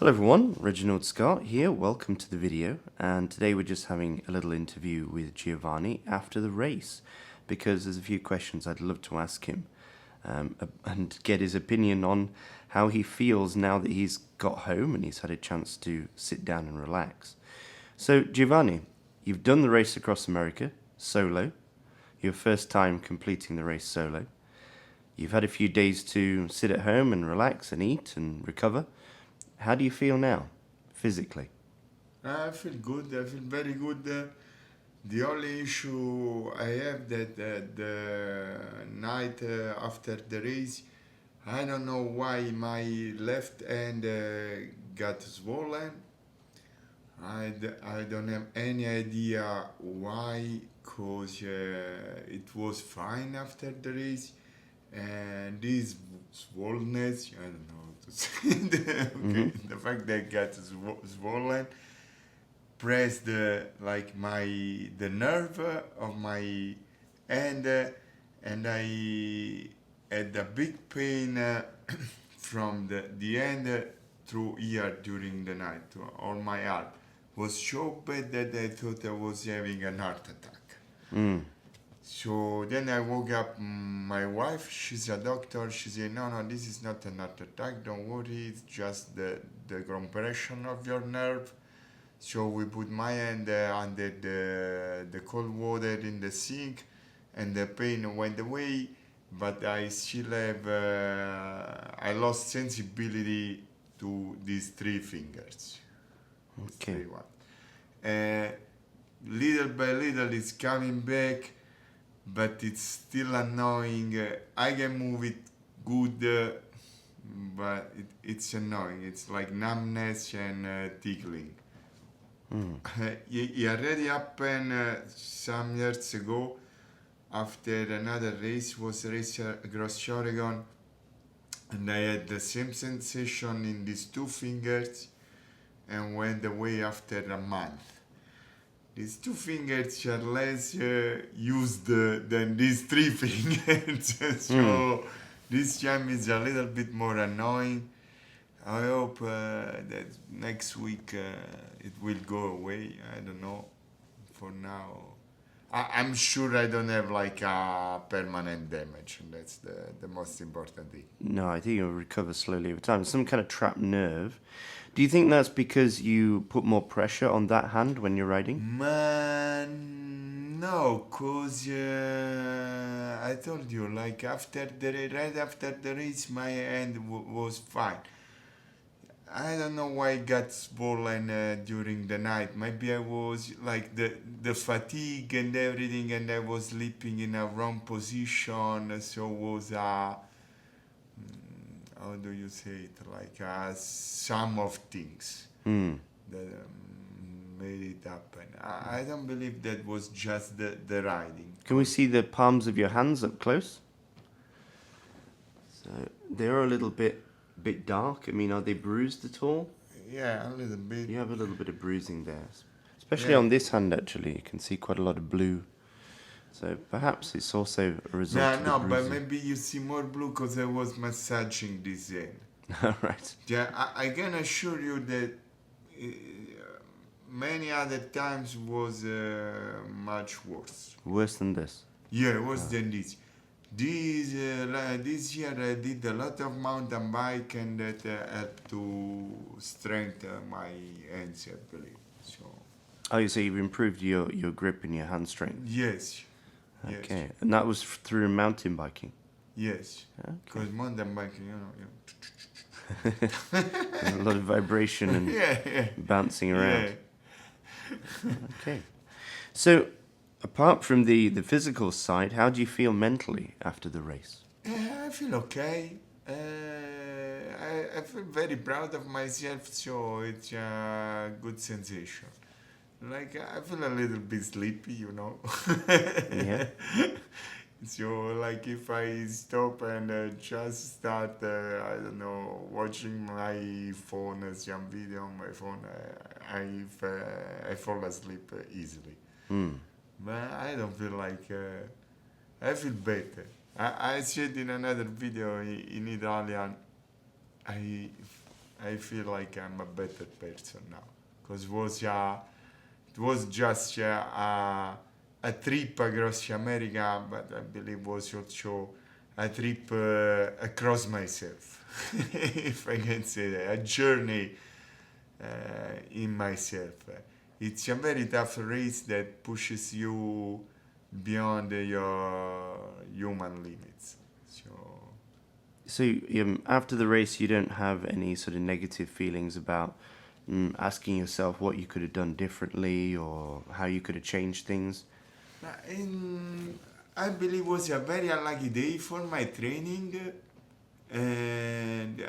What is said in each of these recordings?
Hello everyone, Reginald Scott here, welcome to the video, and today we're just having a little interview with Giovanni after the race, because there's a few questions I'd love to ask him and get his opinion on how he feels now that he's got home and he's had a chance to sit down and relax. So Giovanni, you've done the race across America, solo, your first time completing the race solo. You've had a few days to sit at home and relax and eat and recover. How do you feel now, physically? I feel good. I feel very good. The only issue I have that the night after the race, I don't know why my left hand got swollen. I don't have any idea why, cause it was fine after the race, and this swollenness, I don't know how to say it. Okay, the fact that it got swollen pressed the nerve of my hand, and I had a big pain from the end through here during the night. All my arm was so bad that I thought I was having an heart attack. So then I woke up my wife, she's a doctor, she said, no, this is not an heart attack, don't worry, it's just the compression of your nerve. So we put my hand under the cold water in the sink, and the pain went away, but I still have, I lost sensibility to these three fingers. Okay. Little by little it's coming back, but it's still annoying. I can move it good, but it's annoying. It's like numbness and tickling. It already happened some years ago after another race, was a race across Oregon, and I had the same sensation in these two fingers and went away after a month. These two fingers are less used than these three fingers, so this time is a little bit more annoying. I hope that next week it will go away. I don't know. For now, I'm sure I don't have like a permanent damage. That's the most important thing. No, I think you'll recover slowly over time. Some kind of trapped nerve. Do you think that's because you put more pressure on that hand when you're riding? Man, no, cause I told you, like right after the race, my hand was fine. I don't know why it got swollen during the night. Maybe I was like the fatigue and everything, and I was sleeping in a wrong position. So was how do you say it? Like a sum of things that made it happen. I don't believe that was just the riding. Can we see the palms of your hands up close? So they're a little bit dark. I mean, are they bruised at all? Yeah, a little bit. You have a little bit of bruising there, especially Yeah. on this hand. Actually, you can see quite a lot of blue. So perhaps it's also a result of the No, but bruising. maybe you see more blue because I was massaging this end. All right. Yeah, I can assure you that many other times was much worse. Worse than this. Yeah, worse than this. This year I did a lot of mountain bike, and that helped to strengthen my hands, I believe. So Oh, you say you've improved your grip and your hand strength. yes, Okay, and that was through mountain biking. yes, Okay. because mountain biking, There's a lot of vibration and yeah, bouncing yeah. around. Okay. So, apart from the physical side, how do you feel mentally after the race? I feel okay. I feel very proud of myself, so it's a good sensation. Like I feel a little bit sleepy, Yeah. So like if I stop and just start, I don't know, watching my phone, some video on my phone, I fall asleep easily. But I don't feel like I feel better. I said in another video in Italian, I I feel like I'm a better person now. Because it was just a trip across America, but I believe was also a trip across myself, if I can say that, a journey in myself. It's a very tough race that pushes you beyond your human limits. So after the race, you don't have any sort of negative feelings about asking yourself what you could have done differently or how you could have changed things? I believe it was a very unlucky day for my training, and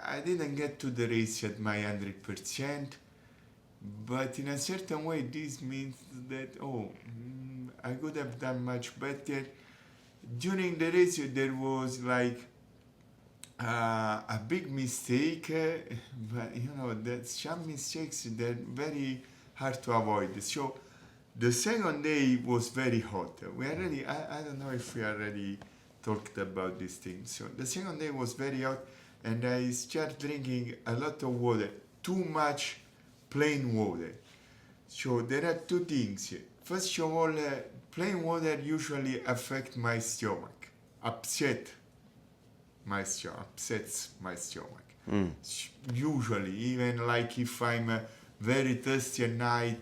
I didn't get to the race at my 100%. But in a certain way, this means that I could have done much better. During the race, there was like a big mistake, but you know that some mistakes they're very hard to avoid. So the second day was very hot. We already I don't know if we already talked about this thing. So the second day was very hot, and I started drinking a lot of water, too much plain water. So there are two things. First of all, plain water usually affect my stomach, upsets my stomach. Usually, even like if I'm very thirsty at night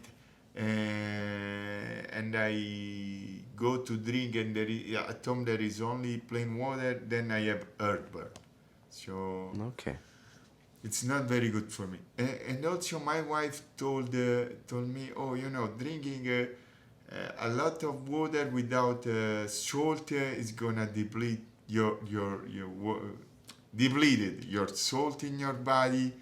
and I go to drink and at home there is only plain water, then I have heartburn. So Okay. it's not very good for me. And also my wife told me, drinking a lot of water without salt is gonna deplete depleted your salt in your body,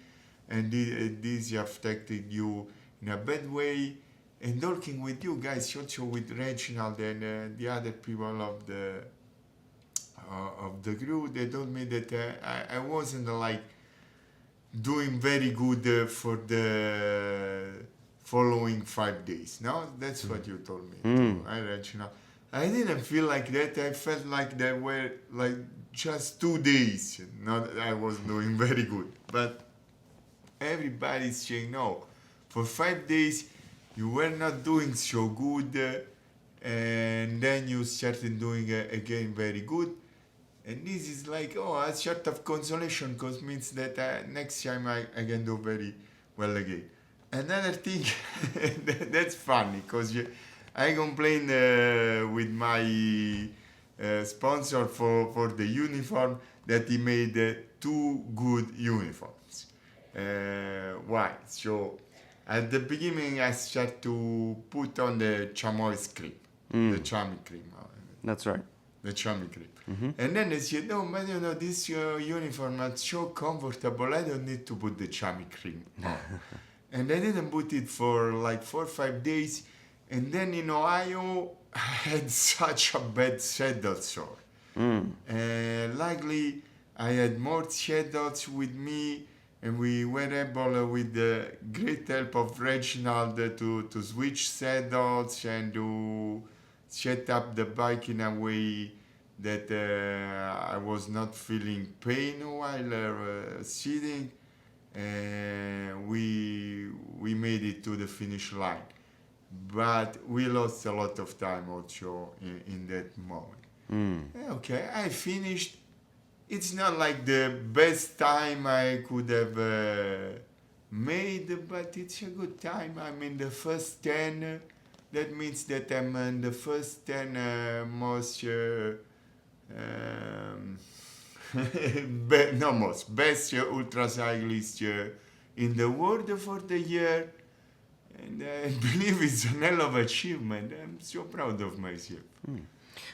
and this affected you in a bad way. And talking with you guys, also with Reginald and the other people of the crew, they told me that I wasn't like doing very good for the following 5 days. No, that's what you told me. Too. I didn't feel like that. I felt like there were like just 2 days. Not that I was doing very good, but everybody's saying no. For 5 days, you were not doing so good, and then you started doing again very good. And this is like, a sort of consolation, because means that next time I can do very well again. Another thing, that's funny, because I complained with my sponsor for the uniform that he made 2 good uniforms. Why? So at the beginning I started to put on the chamois cream, the chamois cream. That's right. The chamois cream. And then they said, no, but this uniform is so comfortable, I don't need to put the chamois cream on. And I didn't put it for like 4 or 5 days. And then in Ohio, I had such a bad saddle sore. Luckily, I had more saddles with me, and we were able, with the great help of Reginald, to switch saddles and to set up the bike in a way that I was not feeling pain while sitting. We made it to the finish line, but we lost a lot of time also in that moment. Okay, I finished. It's not like the best time I could have made, but it's a good time. I'm in the first 10. That means that I'm in the first 10 most best ultra cyclist in the world for the year, and I believe it's an hell of achievement. I'm so proud of myself.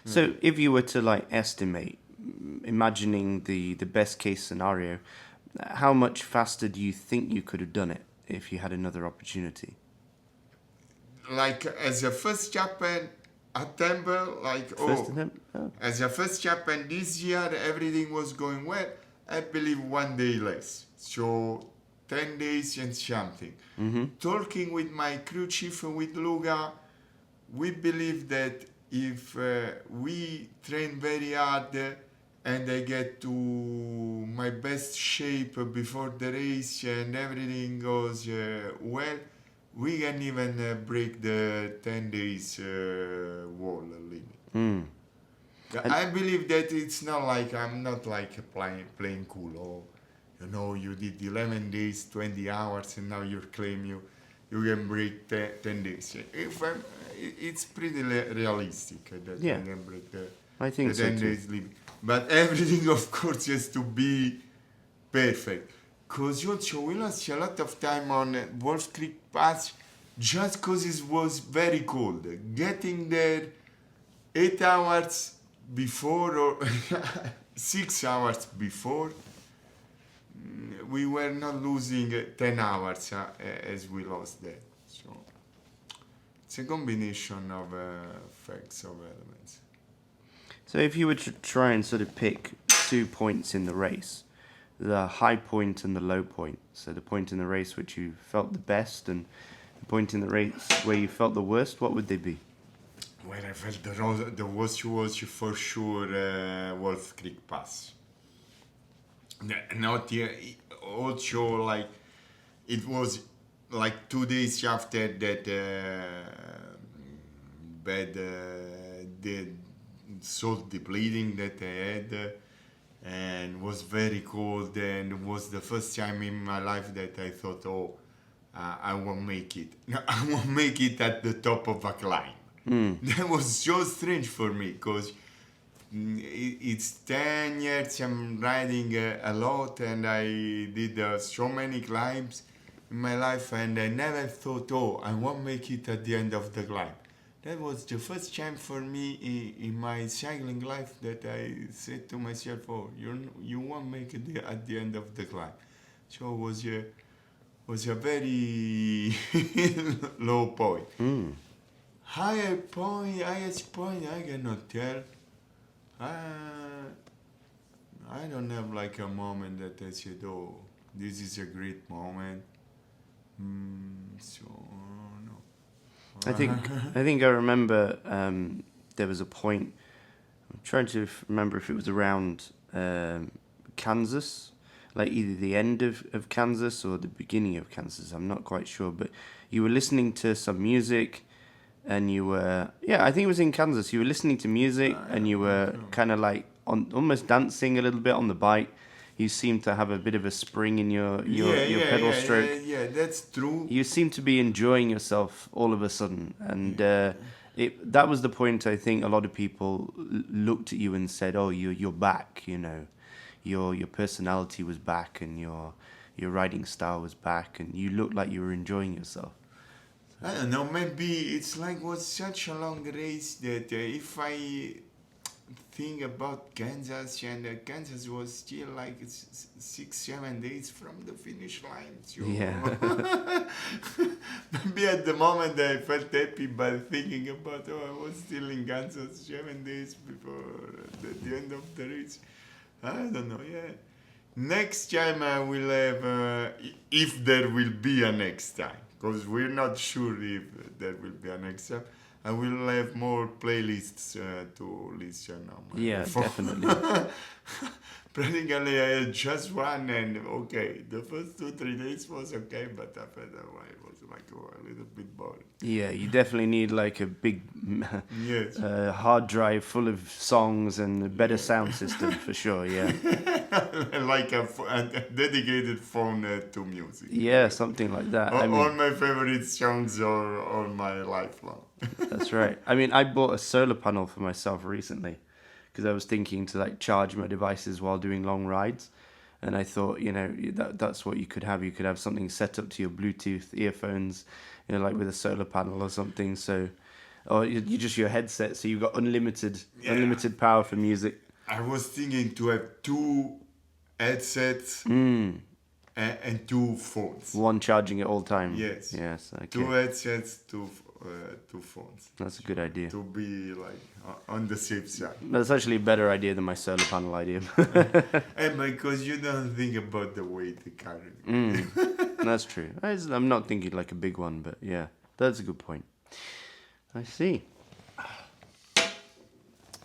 So if you were to like estimate, imagining the best case scenario, how much faster do you think you could have done it if you had another opportunity? Like as a first Japan attempt, as a first Japan this year, everything was going well. I believe 1 day less, so 10 days and something. Talking with my crew chief, with Luca, we believe that if we train very hard and I get to my best shape before the race and everything goes well, we can even break the 10 days wall limit. Mm. And I believe that it's not like I'm not like playing cool or you did 11 days, 20 hours, and now you claim you can break 10 days. If it's pretty realistic that yeah, I can break I the think so 10 too. days limit. But everything, of course, has to be perfect. Because also we lost a lot of time on Wolf Creek Pass just because it was very cold. Getting there 8 hours before or 6 hours before, we were not losing 10 hours as we lost there. So it's a combination of facts of elements. So if you were to try and sort of pick 2 points in the race, the high point and the low point, so the point in the race which you felt the best and the point in the race where you felt the worst, what would they be? Where I felt the worst was for sure Wolf Creek Pass. Not also like it was like 2 days after that bad the salt depleting that I had and was very cold, and it was the first time in my life that I thought, I won't make it. No, I won't make it at the top of a climb. That was so strange for me because it's 10 years I'm riding a lot, and I did so many climbs in my life, and I never thought, I won't make it at the end of the climb. That was the first time for me in my cycling life that I said to myself, you won't make it at the end of the climb. So it was a very low point. Highest point, I cannot tell. I don't have like a moment that I said, this is a great moment. So, no. I think I remember there was a point, I'm trying to remember if it was around Kansas, like either the end of Kansas or the beginning of Kansas, I'm not quite sure, but you were listening to some music and you were, I think it was in Kansas, you were listening to music and you were kind of like almost dancing a little bit on the bike. You seemed to have a bit of a spring in your pedal stroke. Yeah, that's true. You seemed to be enjoying yourself all of a sudden, and that was the point. I think a lot of people looked at you and said, "Oh, you're back." Your personality was back, and your riding style was back, and you looked like you were enjoying yourself. I don't know. Maybe it's like was such a long race that if I think about Kansas, and Kansas was still like 6-7 days from the finish line. So maybe at the moment I felt happy by thinking about I was still in Kansas 7 days before the end of the race. I don't know. Yeah, next time I will have if there will be a next time, because we're not sure if there will be a next time. I will have more playlists to listen on my phone. Definitely. Practically, I had just one, and the first 2-3 days was okay, but after that, it was like a little bit boring. Yeah, you definitely need like a big Yes. hard drive full of songs and a better sound system for sure. Yeah. Like a dedicated phone to music. Yeah, something like that. All my favorite songs are all my lifelong. That's right. I mean, I bought a solar panel for myself recently because I was thinking to like charge my devices while doing long rides. And I thought, that's what you could have. You could have something set up to your Bluetooth earphones, like with a solar panel or something. So, or you just your headset. So you've got unlimited power for music. I was thinking to have 2 headsets and 2 phones. One charging at all time. Yes. Yes. Okay. 2 headsets, 2 phones. That's a good idea. To be like on the safe side. That's actually a better idea than my solar panel idea. And because you don't think about the weight it carries. That's true. I'm not thinking like a big one, but yeah, that's a good point. I see.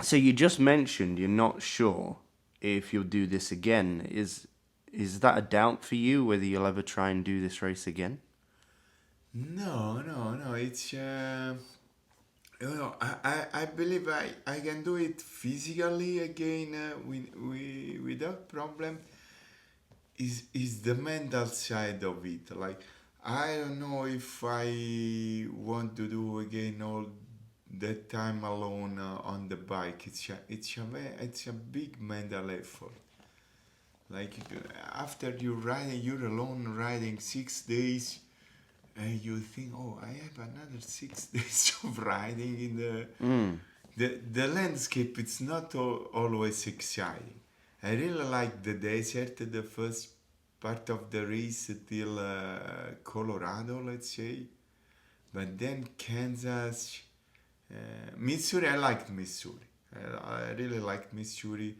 So you just mentioned you're not sure if you'll do this again. Is that a doubt for you whether you'll ever try and do this race again? No. It's I believe I can do it physically again without problem. Is the mental side of it. Like I don't know if I want to do again all that time alone on the bike. It's a big mental effort. Like after you're alone riding 6 days, and you think, oh, I have another 6 days of riding in the landscape. It's not always exciting. I really like the desert, the first part of the race till Colorado, let's say. But then Kansas, Missouri, I liked Missouri. I really liked Missouri.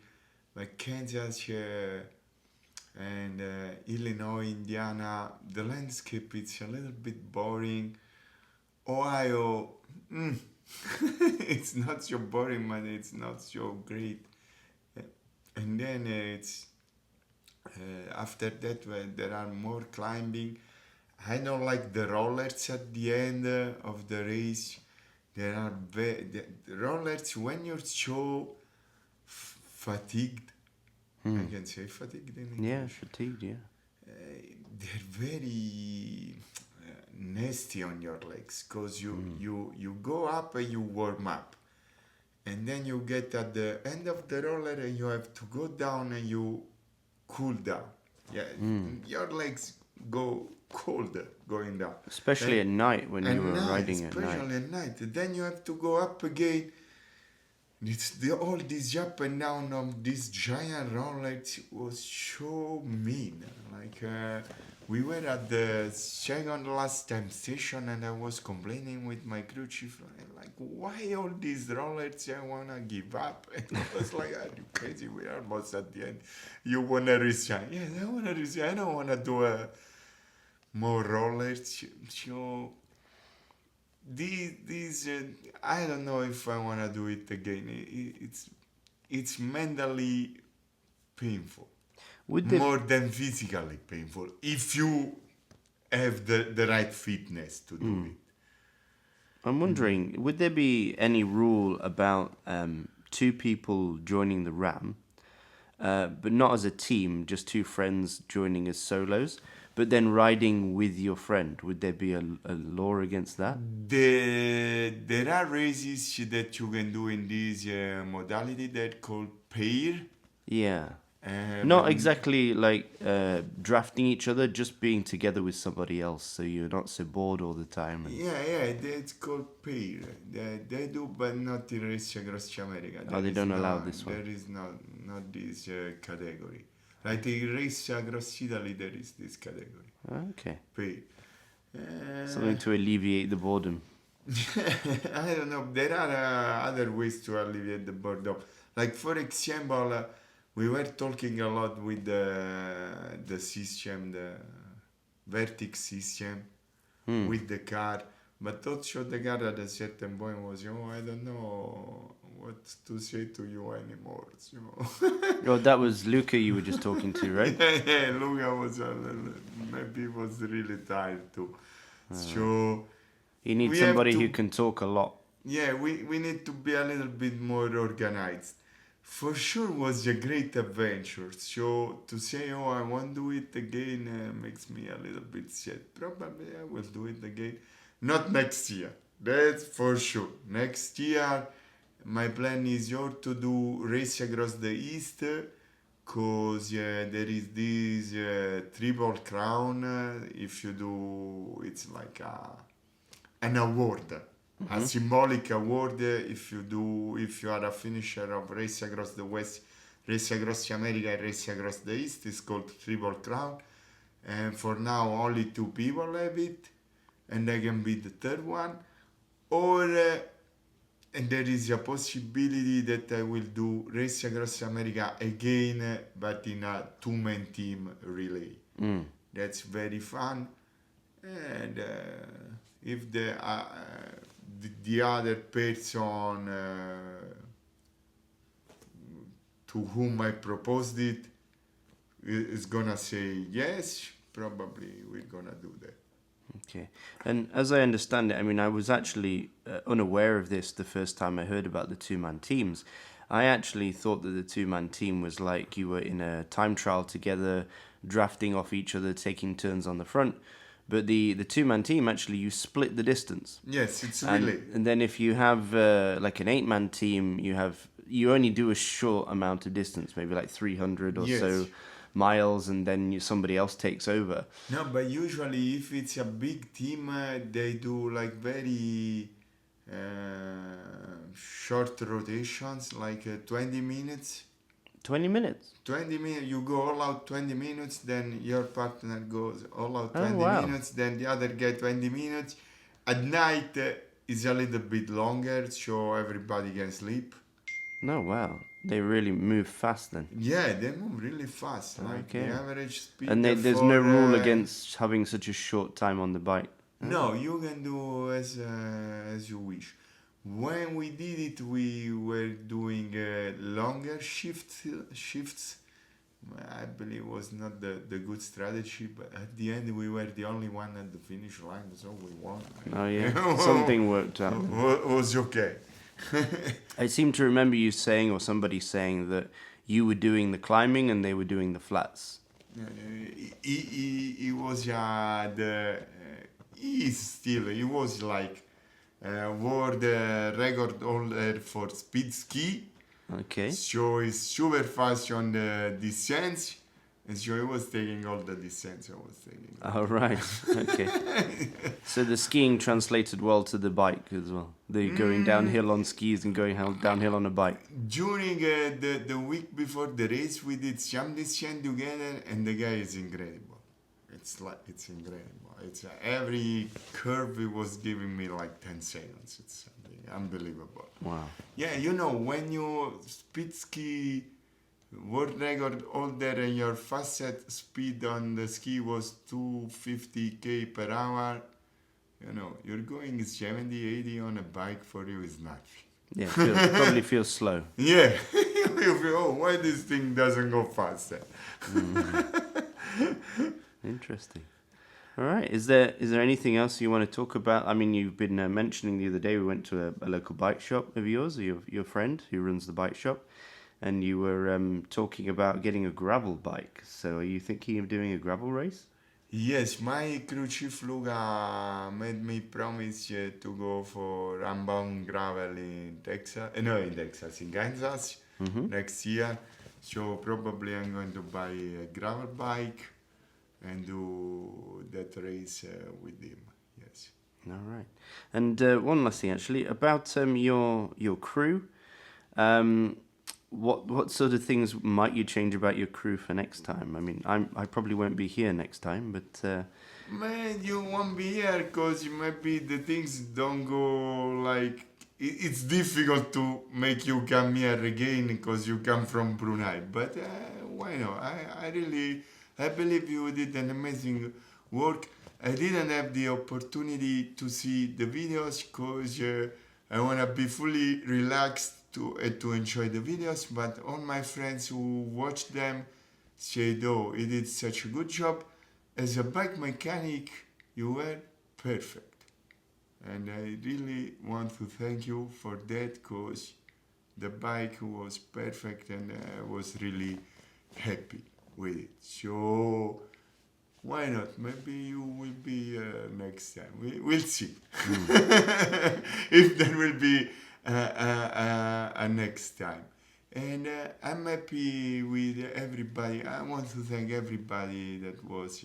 But Kansas and Illinois, Indiana, the landscape is a little bit boring. Ohio, it's not so boring, but it's not so great. And then it's after that when there are more climbing. I don't like the rollers at the end of the race. There are the rollers when you're so fatigued. I can say fatigued in English. Yeah, fatigued. Yeah. They're very nasty on your legs because you go up and you warm up, and then you get at the end of the roller and you have to go down and you cool down. Yeah, your legs go colder going down. Especially at night when you were riding at night. Especially at night. Then you have to go up again. It's all this up and down of this giant rollers was so mean. Like we were at the second last time station and I was complaining with my crew chief like, why all these rollers? I wanna give up. And I was like, are you crazy? We are almost at the end. You wanna resign? Yes, I wanna resign. I don't wanna do more rollers. So these I don't know if I want to do it again. It's mentally painful, more than physically painful if you have the right fitness to do it. I'm wondering, would there be any rule about two people joining the RAM, but not as a team, just two friends joining as solos, but then riding with your friend? Would there be a law against that? There are races that you can do in this modality that called pair. Yeah. Not exactly like drafting each other, just being together with somebody else, so you're not so bored all the time. Yeah, that's called pair. They do, but not in Race Across America. They don't allow this one. There is not this category. Like in Race Across Italy, there is this category. Okay. Pair. Something to alleviate the boredom. I don't know. There are other ways to alleviate the boredom. Like for example, we were talking a lot with the system, the Vertix system, with the car. But also the car at a certain point was, I don't know what to say to you anymore. Oh, that was Luca you were just talking to, right? Yeah, Luca was maybe was really tired too. So you need somebody who can talk a lot. Yeah, we need to be a little bit more organized. For sure was a great adventure. So to say, I won't do it again makes me a little bit sad. Probably I will do it again. Not next year. That's for sure. Next year, my plan is to do Race Across the East, because there is this Triple Crown. If you do, it's like an award. A symbolic award if you are a finisher of Race Across the West, Race Across America, and Race Across the East. It's called Triple Crown, and for now only 2 people have it, and I can be the third one. Or and there is a possibility that I will do Race Across America again, but in a 2-man team relay. That's very fun, and if the other person to whom I proposed it is gonna say yes, probably we're gonna do that. Okay. And as I understand it, I mean, I was actually unaware of this the first time I heard about the two-man teams. I actually thought that the two-man team was like you were in a time trial together, drafting off each other, taking turns on the front. But the two-man team, actually, you split the distance. Yes, it's And, really. and then if you have like an eight-man team, you only do a short amount of distance, maybe like 300 or Yes. so miles, and then somebody else takes over. No, but usually if it's a big team, they do like very short rotations, like 20 minutes. 20 minutes. 20 minutes, you go all out 20 minutes, then your partner goes all out 20 wow. minutes, then the other get 20 minutes. At night is a little bit longer, so everybody can sleep. No, wow. They really move fast then. Yeah, they move really fast. Like Okay. the average speed. And there's for, no rule against having such a short time on the bike. No, you can do as you wish. When we did it, we were doing longer shifts. I believe it was not the good strategy, but at the end we were the only one at the finish line, so we won. Oh yeah, something worked out. Was okay. I seem to remember you saying, or somebody saying, that you were doing the climbing and they were doing the flats. He was he was like world record holder for speed ski. Okay. So he's super fast on the descents, and so he was taking all the descents I was taking. Oh, right. Okay. So the skiing translated well to the bike as well. The going downhill on skis and going downhill on a bike. During the week before the race, we did some descent together, and the guy is incredible. It's incredible. It's every curve he was giving me like 10 seconds. It's something unbelievable. Wow. Yeah, when you speed ski world record holder and your fastest speed on the ski was 250 km per hour, you're going 70, 80 on a bike, for you is nothing. Yeah, probably feels slow. Yeah, you feel, oh, why this thing doesn't go faster? Interesting. All right. Is there anything else you want to talk about? I mean, you've been mentioning the other day we went to a local bike shop of yours, your friend who runs the bike shop, and you were talking about getting a gravel bike. So are you thinking of doing a gravel race? Yes, my crew chief Luca made me promise to go for Unbound Gravel in Texas. In Kansas next year. So probably I'm going to buy a gravel bike and do that race with him. Yes. All right. And one last thing, actually, about your crew. What sort of things might you change about your crew for next time? I mean, I probably won't be here next time, but... Man, you won't be here because maybe the things don't go like... It's difficult to make you come here again because you come from Brunei. But why not? I believe you did an amazing work. I didn't have the opportunity to see the videos because I want to be fully relaxed to enjoy the videos, but all my friends who watched them said, oh, he did such a good job. As a bike mechanic, you were perfect. And I really want to thank you for that, because the bike was perfect and I was really happy with it. So why not? Maybe you will be next time. We'll see. If there will be a next time. And I'm happy with everybody. I want to thank everybody that was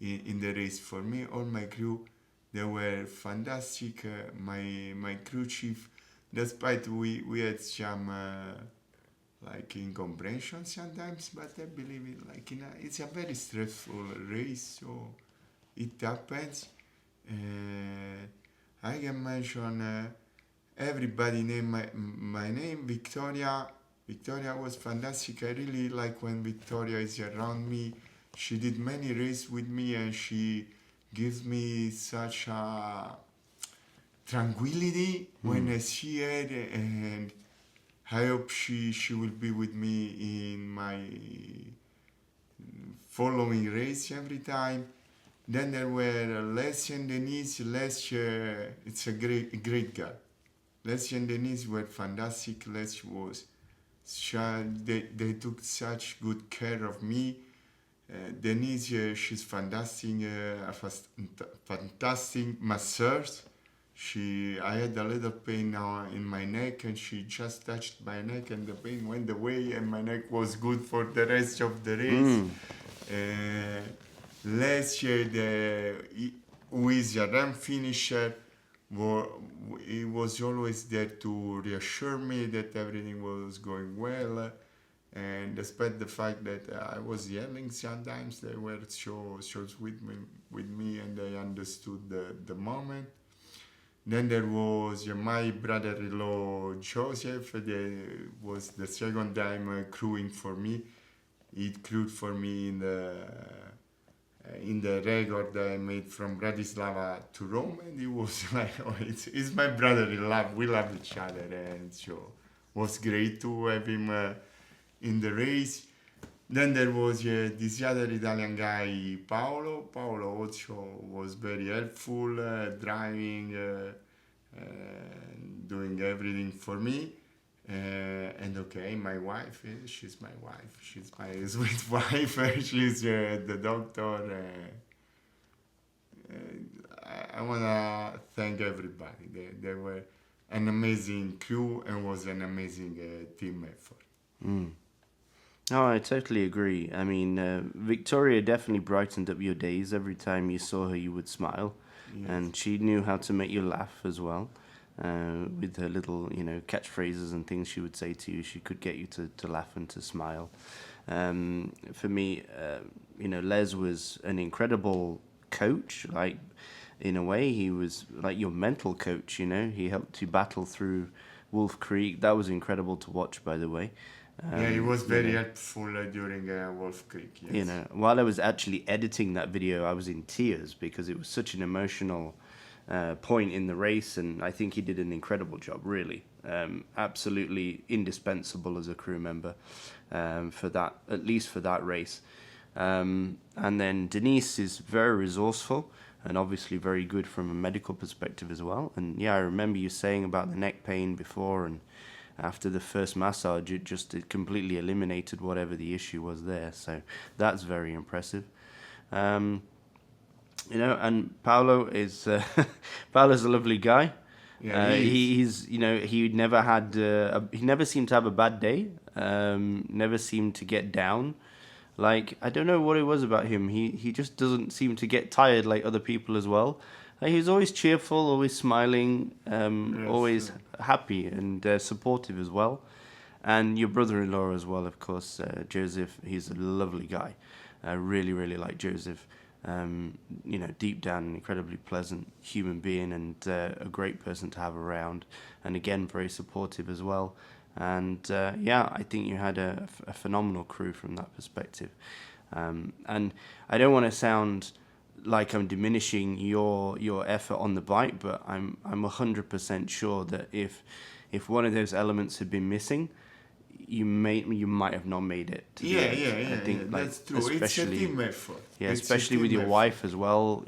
in the race for me. All my crew, they were fantastic. My crew chief, despite we had some like incomprehension sometimes, but I believe it. Like it's a very stressful race, so it happens. I can mention everybody named my name. Victoria was fantastic. I really like when Victoria is around me. She did many races with me and she gives me such a tranquility when I see her, and I hope she will be with me in my following race every time. Then there were Leslie and Denise. Leslie, it's a great guy. Leslie and Denise were fantastic. Leslie was, they took such good care of me. Denise, she's fantastic, fantastic masseur. I had a little pain now in my neck, and she just touched my neck, and the pain went away, and my neck was good for the rest of the race. Last year, who is a run finisher, he was always there to reassure me that everything was going well. And despite the fact that I was yelling sometimes, they were so sweet with me, and they understood the moment. Then there was my brother-in-law Joseph. That was the second time crewing for me. He crewed for me in the record I made from Bratislava to Rome, and he was like, "Oh, it's my brother-in-law. We love each other," and so it was great to have him in the race. Then there was this other Italian guy, Paolo. Paolo also was very helpful, driving, doing everything for me. And okay, my wife, she's my wife. She's my sweet wife. She's the doctor. I want to thank everybody. They were an amazing crew and was an amazing team effort. Oh, I totally agree. I mean, Victoria definitely brightened up your days. Every time you saw her, you would smile. Yes. And she knew how to make you laugh as well. With her little, catchphrases and things she would say to you, she could get you to laugh and to smile. For me, Les was an incredible coach. Like, in a way, he was like your mental coach, He helped you battle through Wolf Creek. That was incredible to watch, by the way. Yeah, he was very helpful during Wolf Creek. Yes. While I was actually editing that video, I was in tears because it was such an emotional point in the race, and I think he did an incredible job, really. Absolutely indispensable as a crew member for that, at least for that race. And then Denise is very resourceful and obviously very good from a medical perspective as well. And yeah, I remember you saying about the neck pain before, and after the first massage, it completely eliminated whatever the issue was there. So that's very impressive. And Paolo is Paolo's a lovely guy. Yeah, he never seemed to have a bad day. Never seemed to get down. Like, I don't know what it was about him. He just doesn't seem to get tired like other people as well. He's always cheerful, always smiling, always happy and supportive as well. And your brother-in-law as well, of course, Joseph. He's a lovely guy. I really, really like Joseph. Deep down, an incredibly pleasant human being and a great person to have around. And again, very supportive as well. And I think you had a phenomenal crew from that perspective. And I don't want to sound like I'm diminishing your effort on the bike, but I'm 100% sure that if one of those elements had been missing, you might have not made it. Yeah. I think, that's true. It's a team effort. Yeah, especially with your wife as well.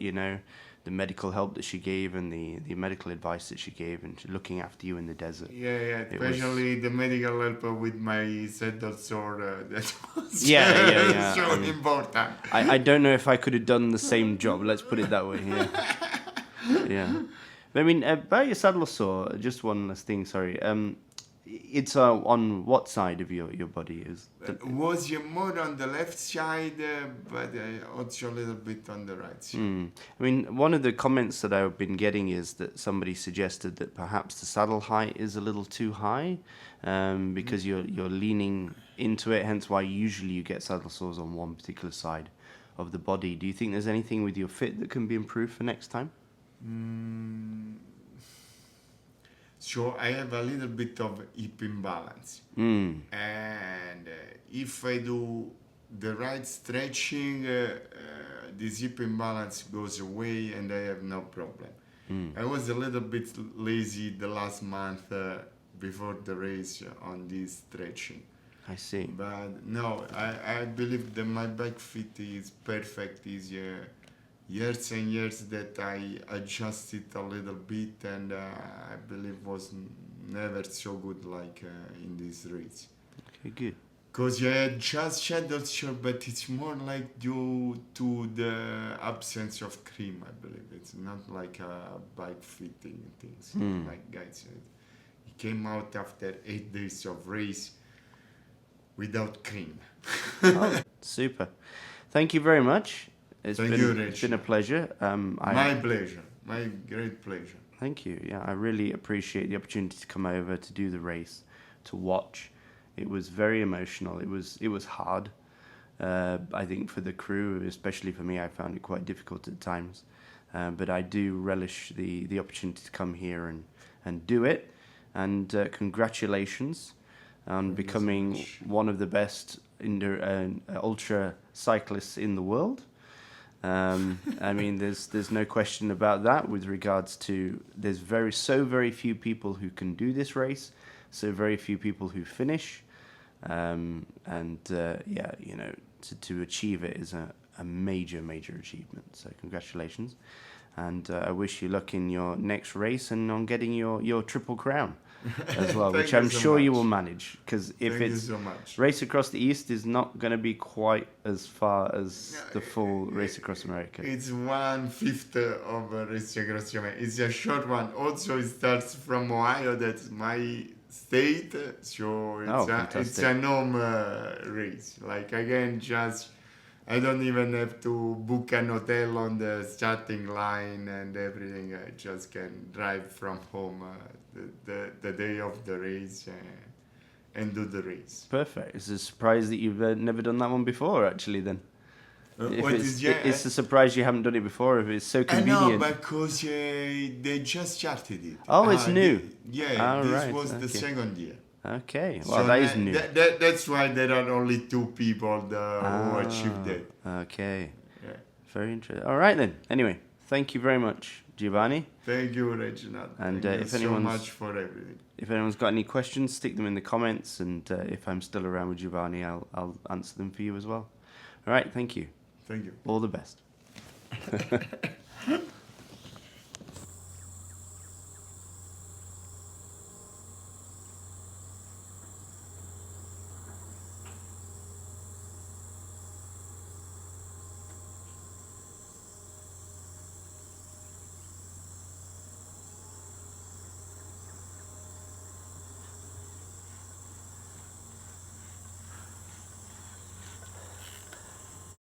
The medical help that she gave and the medical advice that she gave and looking after you in the desert. Yeah, especially the medical help with my saddle sore. That was so important. I don't know if I could have done the same job. Let's put it that way. Yeah. But I mean, about your saddle sore, just one last thing. Sorry. It's on what side of your body is? Was more on the left side, but also a little bit on the right side. I mean, one of the comments that I've been getting is that somebody suggested that perhaps the saddle height is a little too high, because you're leaning into it. Hence, why usually you get saddle sores on one particular side of the body. Do you think there's anything with your fit that can be improved for next time? So I have a little bit of hip imbalance, and if I do the right stretching, this hip imbalance goes away, and I have no problem. I was a little bit lazy the last month before the race on this stretching. I see. But no, I believe that my back fit is perfect. Is years and years that I adjusted a little bit, and I believe was never so good like in this race. Okay, good. Because you had just shadows, sure, but it's more like due to the absence of cream, I believe. It's not like a bike fitting things. Like guys said, he came out after 8 days of race without cream. Oh, super. Thank you very much. It's Thank you, it's been a Rich. pleasure. My pleasure. My great pleasure. Thank you. Yeah, I really appreciate the opportunity to come over to do the race, to watch. It was very emotional. It was hard. I think for the crew, especially for me, I found it quite difficult at times. But I do relish the opportunity to come here and do it. And congratulations on Thank you so becoming much. one of the best ultra cyclists in the world. I mean, there's no question about that with regards to there's very few people who can do this race, so very few people who finish, yeah, you know, to achieve it is a major achievement. So congratulations, and I wish you luck in your next race and on getting your triple crown as well, which Thank I'm you so sure you will much. manage, because if Thank you it's so much. Race Across the East is not going to be quite as far as the full Race Across America. It's 1/5 of a race across America. It's a short one. Also, it starts from Ohio. That's my state. So Oh, it's fantastic. a normal race. Like again, just I don't even have to book an hotel on the starting line and everything. I just can drive from home the day of the race and do the race. Perfect. It's a surprise that you've never done that one before, actually, then. If What it's, is it's a surprise you haven't done it before, if it's so I know, convenient. because they just started it. Oh, it's new. Yeah, Oh, this right, was the okay. second year. Okay, So well, that is new. that's why there are only 2 people who achieved it. Okay, Yeah. very interesting. All right, then. Anyway, thank you very much, Giovanni. Thank you, Reginald. And, Thank you if so anyone's- much for everything. If anyone's got any questions, stick them in the comments, and if I'm still around with Giovanni, I'll answer them for you as well. All right, thank you. Thank you. All the best.